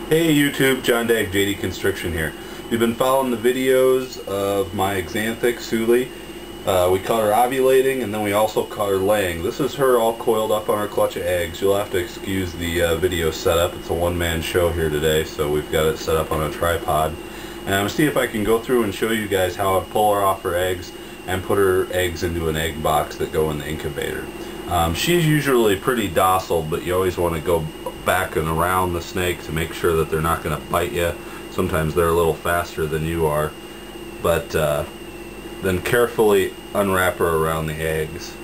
Hey YouTube, John Dag, JD Construction here. You've been following the videos of my Axanthic Soolie. We caught her ovulating and then we also caught her laying. This is her all coiled up on her clutch of eggs. You'll have to excuse the video setup. It's a one-man show here today, so we've got it set up on a tripod. And I'm going to see if I can go through and show you guys how I pull her off her eggs and put her eggs into an egg box that go in the incubator. She's usually pretty docile, but you always want to go back and around the snake to make sure that they're not going to bite you. Sometimes they're a little faster than you are. But then carefully unwrap her around the eggs.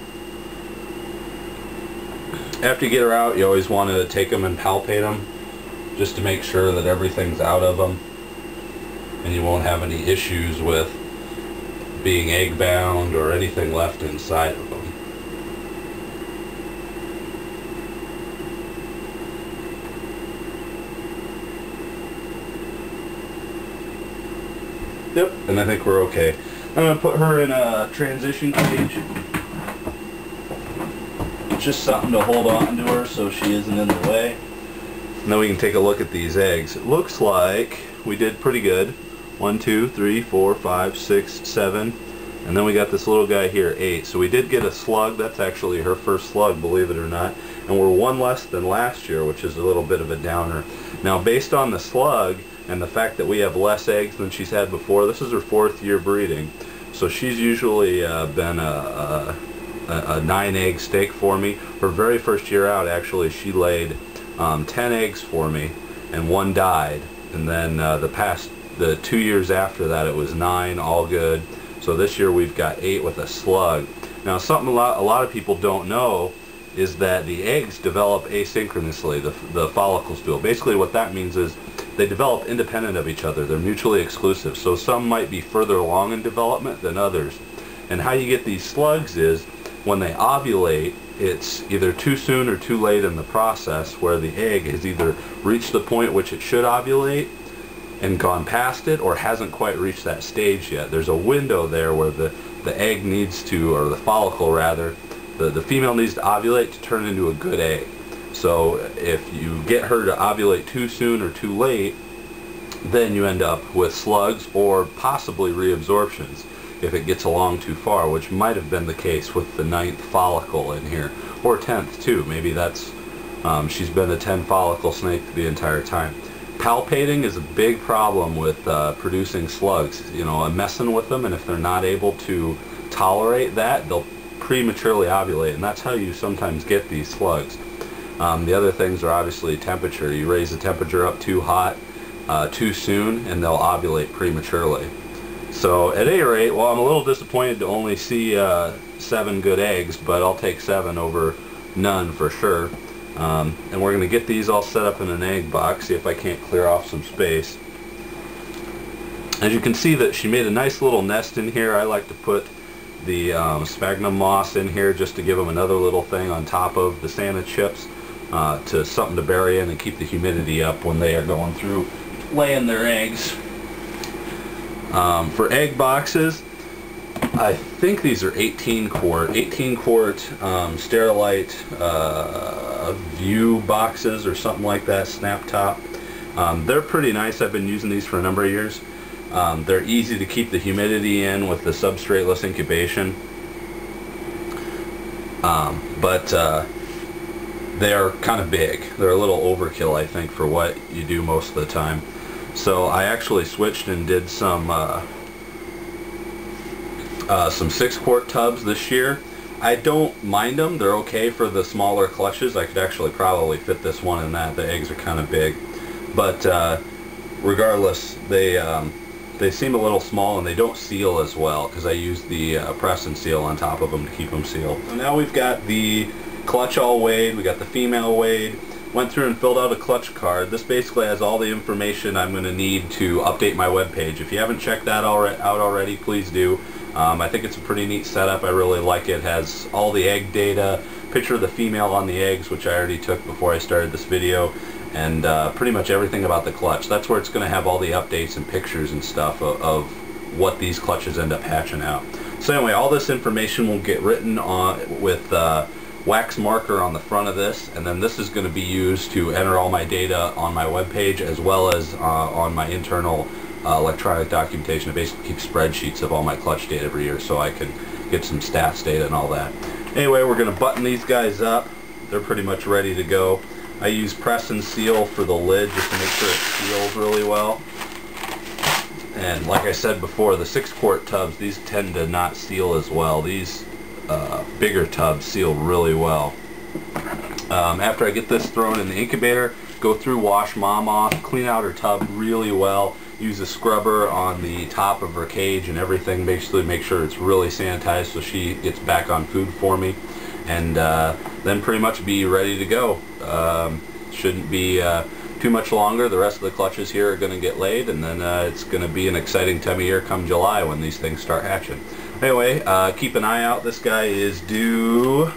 After you get her out, you always want to take them and palpate them just to make sure that everything's out of them and you won't have any issues with being egg bound or anything left inside of them. Yep, and I think we're okay. I'm going to put her in a transition cage. Just something to hold on to her so she isn't in the way. And then we can take a look at these eggs. It looks like we did pretty good. 1, 2, 3, 4, 5, 6, 7. And then we got this little guy here, 8. So we did get a slug. That's actually her first slug, believe it or not. And we're one less than last year, which is a little bit of a downer. Now, based on the slug and the fact that we have less eggs than she's had before, this is her 4th year breeding. So she's usually been a 9-egg steak for me. Her very first year out, actually, she laid 10 eggs for me, and 1 died. And then the 2 years after that, it was 9, all good. So this year we've got 8 with a slug. Now, something a lot of people don't know is that the eggs develop asynchronously. The follicles do. Basically, what that means is they develop independent of each other. They're mutually exclusive. So some might be further along in development than others. And how you get these slugs is when they ovulate, it's either too soon or too late in the process where the egg has either reached the point which it should ovulate and gone past it, or hasn't quite reached that stage yet. There's a window there where the egg needs to, or the follicle rather, the female needs to ovulate to turn into a good egg. So if you get her to ovulate too soon or too late, then you end up with slugs or possibly reabsorptions if it gets along too far, which might have been the case with the 9th follicle in here, or 10th too. Maybe that's she's been a 10 follicle snake the entire time. Palpating is a big problem with producing slugs. You know, I'm messing with them, and if they're not able to tolerate that, they'll prematurely ovulate, and that's how you sometimes get these slugs. The other things are obviously temperature. You raise the temperature up too hot, too soon, and they'll ovulate prematurely. So at any rate, well, I'm a little disappointed to only see 7 good eggs, but I'll take 7 over none for sure. And we're going to get these all set up in an egg box, see if I can't clear off some space. As you can see that she made a nice little nest in here. I like to put the sphagnum moss in here just to give them another little thing on top of the Santa chips, to something to bury in and keep the humidity up when they are going through laying their eggs. For egg boxes, I think these are 18 quart Sterilite View boxes or something like that, snap top. They're pretty nice. I've been using these for a number of years. They're easy to keep the humidity in with the substrateless incubation, but they are kind of big. They're a little overkill, I think, for what you do most of the time. So I actually switched and did some 6-quart tubs this year. I don't mind them. They're okay for the smaller clutches. I could actually probably fit this one in that. The eggs are kind of big, but regardless, they seem a little small and they don't seal as well because I use the press and seal on top of them to keep them sealed. So now we've got the clutch all weighed. We got the female weighed. Went through and filled out a clutch card. This basically has all the information I'm going to need to update my webpage. If you haven't checked that out already, please do. I think it's a pretty neat setup. I really like it. It has all the egg data, picture of the female on the eggs, which I already took before I started this video, and pretty much everything about the clutch. That's where it's going to have all the updates and pictures and stuff of what these clutches end up hatching out. So anyway, all this information will get written on with wax marker on the front of this, and then this is going to be used to enter all my data on my web page as well as on my internal electronic documentation. I basically keep spreadsheets of all my clutch data every year so I can get some stats data and all that. Anyway, we're going to button these guys up. They're pretty much ready to go. I use press and seal for the lid just to make sure it seals really well. And like I said before, the 6-quart tubs, these tend to not seal as well. These bigger tubs seal really well. After I get this thrown in the incubator, go through, wash Mom off, clean out her tub really well, use a scrubber on the top of her cage and everything, basically make sure it's really sanitized so she gets back on food for me, and then pretty much be ready to go. Shouldn't be too much longer. The rest of the clutches here are going to get laid, and then it's going to be an exciting time of year come July when these things start hatching. Anyway, keep an eye out. This guy is due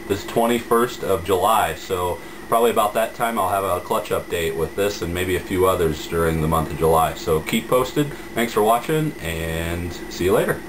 this 21st of July, so probably about that time I'll have a clutch update with this and maybe a few others during the month of July. So keep posted. Thanks for watching, and see you later.